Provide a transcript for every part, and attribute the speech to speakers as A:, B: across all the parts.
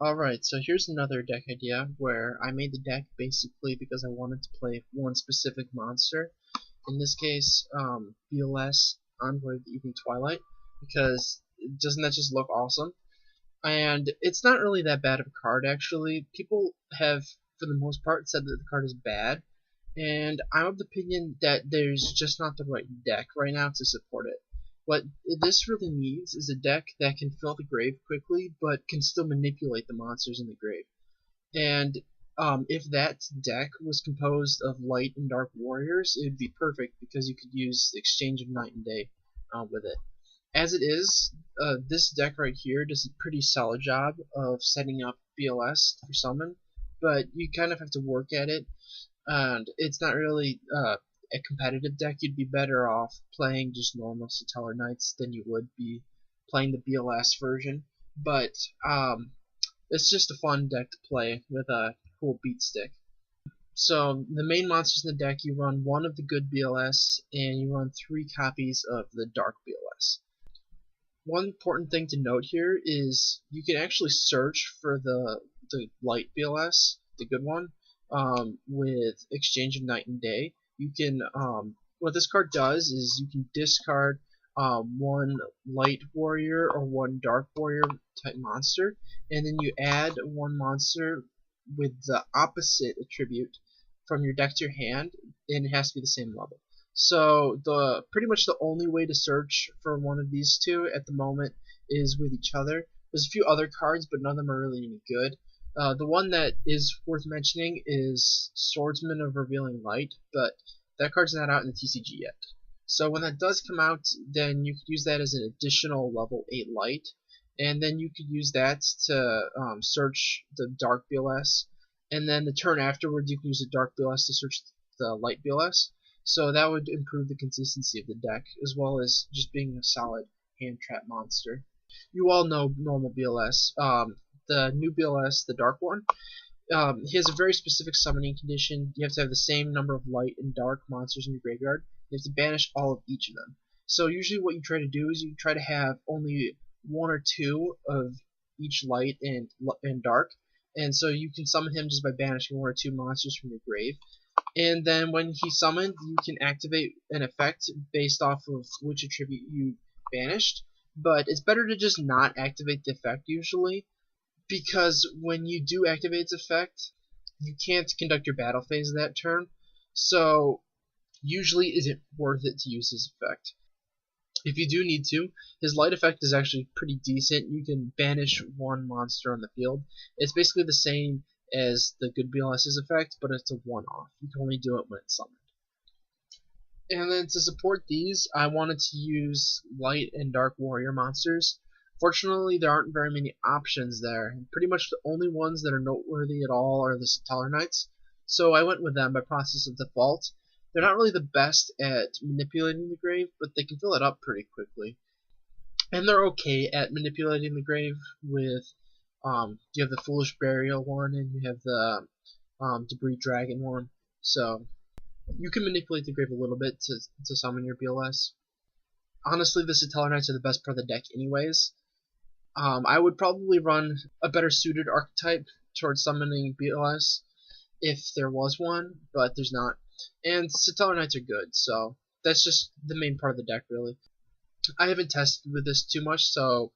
A: Alright, so here's another deck idea where I made the deck basically because I wanted to play one specific monster. In this case, BLS Envoy of the Evening Twilight, because doesn't that just look awesome? And it's not really that bad of a card actually. People have, for the most part, said that the card is bad, and I'm of the opinion that there's just not the right deck right now to support it. What this really needs is a deck that can fill the grave quickly, but can still manipulate the monsters in the grave. And if that deck was composed of light and dark warriors, it would be perfect because you could use the exchange of night and day with it. As it is, this deck right here does a pretty solid job of setting up BLS for summon, but you kind of have to work at it, and it's not really a competitive deck. You'd be better off playing just normal Satellarknights than you would be playing the BLS version. But it's just a fun deck to play with a cool beat stick. So the main monsters in the deck, you run one of the good BLS, and you run 3 copies of the dark BLS. One important thing to note here is you can actually search for the light BLS, the good one, with Exchange of Night and Day. You can what this card does is you can discard one light warrior or one dark warrior type monster, and then you add one monster with the opposite attribute from your deck to your hand, and it has to be the same level. So the pretty much the only way to search for one of these two at the moment is with each other. There's a few other cards, but none of them are really any good. The one that is worth mentioning is Swordsman of Revealing Light, but that card's not out in the TCG yet. So when that does come out, then you could use that as an additional level 8 light, and then you could use that to search the dark BLS, and then the turn afterwards you can use the dark BLS to search the light BLS. So that would improve the consistency of the deck, as well as just being a solid hand trap monster. You all know normal BLS. The new BLS, the dark one, he has a very specific summoning condition. You have to have the same number of light and dark monsters in your graveyard. You have to banish all of each of them. So usually what you try to do is you try to have only 1 or 2 of each light and dark, and so you can summon him just by banishing 1 or 2 monsters from your grave. And then when he's summoned, you can activate an effect based off of which attribute you banished. But it's better to just not activate the effect usually, because when you do activate its effect, you can't conduct your battle phase that turn. So usually isn't worth it to use his effect. If you do need to, his light effect is actually pretty decent. You can banish 1 monster on the field. It's basically the same as the good BLS's effect, but it's a one-off. You can only do it when it's summoned. And then to support these, I wanted to use light and dark warrior monsters. Fortunately, there aren't very many options there. Pretty much the only ones that are noteworthy at all are the Satellarknights. So I went with them by process of default. They're not really the best at manipulating the grave, but they can fill it up pretty quickly. And they're okay at manipulating the grave with you have the Foolish Burial one, and you have the Debris Dragon one. So you can manipulate the grave a little bit to summon your BLS. Honestly, the Satellarknights are the best part of the deck anyways. I would probably run a better suited archetype towards summoning BLS if there was one, but there's not. And Satellarknights are good, so that's just the main part of the deck, really. I haven't tested with this too much, so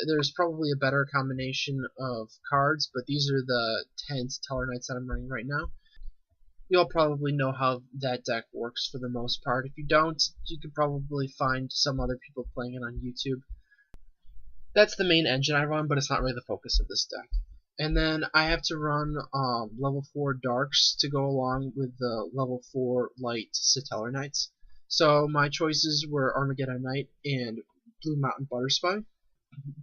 A: there's probably a better combination of cards, but these are the 10 Satellarknights that I'm running right now. You'll probably know how that deck works for the most part. If you don't, you could probably find some other people playing it on YouTube. That's the main engine I run, but it's not really the focus of this deck. And then I have to run level 4 darks to go along with the level 4 light Satellarknights. So my choices were Armageddon Knight and Blue Mountain Butterspy.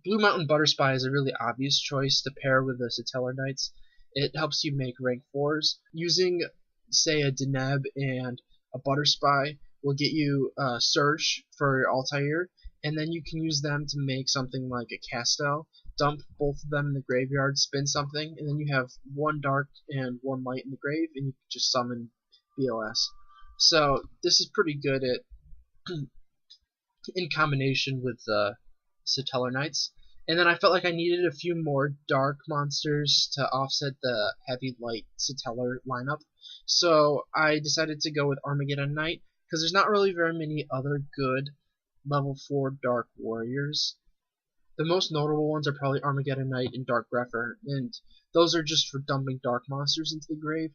A: Blue Mountain Butterspy is a really obvious choice to pair with the Satellarknights. It helps you make rank 4s. Using, say, a Deneb and a Butterspy will get you a Surge for Altair, and then you can use them to make something like a Castel, dump both of them in the graveyard, spin something, and then you have 1 dark and 1 light in the grave, and you can just summon BLS. So this is pretty good at in combination with the Satellarknights. And then I felt like I needed a few more dark monsters to offset the heavy light Satellar lineup. So I decided to go with Armageddon Knight, because there's not really very many other good level 4 dark warriors. The most notable ones are probably Armageddon Knight and Dark Grepher, and those are just for dumping dark monsters into the grave.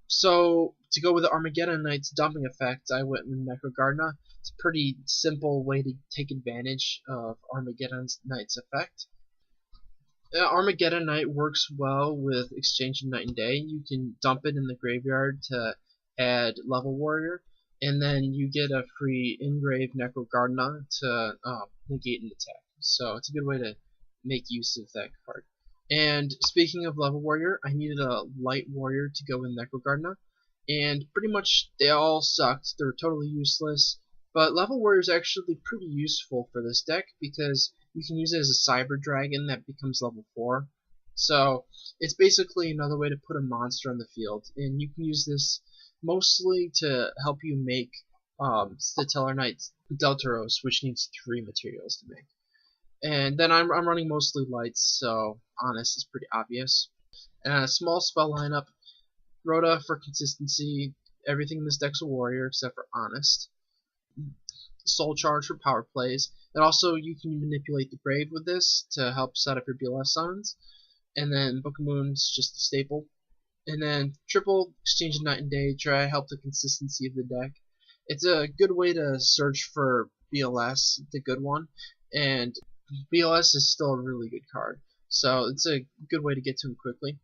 A: So to go with the Armageddon Knight's dumping effect, I went with Necrogardna. It's a pretty simple way to take advantage of Armageddon Knight's effect. Armageddon Knight works well with exchanging Night and Day. You can dump it in the graveyard to add Level Warrior, and then you get a free Engrave Necrogardna to negate an attack. So it's a good way to make use of that card. And speaking of Level Warrior, I needed a Light Warrior to go with Necrogardna, and pretty much they all sucked. They were totally useless. But Level Warrior is actually pretty useful for this deck because you can use it as a Cyber Dragon that becomes level 4. So it's basically another way to put a monster on the field, and you can use this mostly to help you make Satellarknight's Deltaros, which needs 3 materials to make. And then I'm running mostly lights, so Honest is pretty obvious. And a small spell lineup, Rhoda for consistency, everything in this deck's a warrior except for Honest. Soul Charge for power plays, and also you can manipulate the grave with this to help set up your BLS summons. And then Book of Moon's just a staple. And then triple Exchange of Night and Day, try to help the consistency of the deck. It's a good way to search for BLS, the good one, and BLS is still a really good card, so it's a good way to get to him quickly.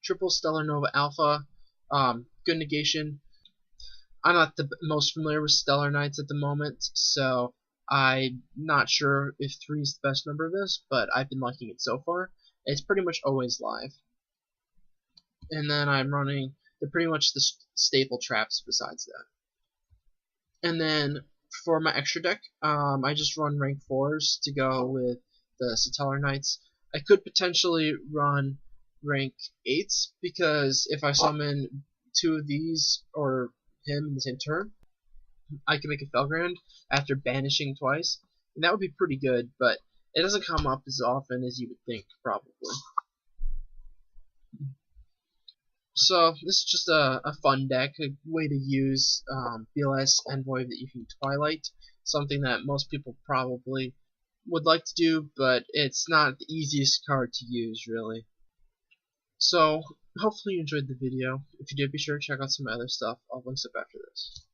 A: Triple Stellar Nova Alpha, good negation. I'm not the most familiar with Stellar Knights at the moment, so I'm not sure if 3 is the best number of this, but I've been liking it so far. It's pretty much always live. And then I'm running pretty much the staple traps besides that. And then for my extra deck, I just run rank 4s to go with the Satellarknights. I could potentially run rank 8s because if I summon 2 of these or him in the same turn, I can make a Felgrand after banishing twice, and that would be pretty good, but it doesn't come up as often as you would think, probably. So this is just a fun deck, a way to use BLS Envoy of the Evening Twilight, something that most people probably would like to do, but it's not the easiest card to use, really. So hopefully you enjoyed the video. If you did, be sure to check out some other stuff. I'll link up after this.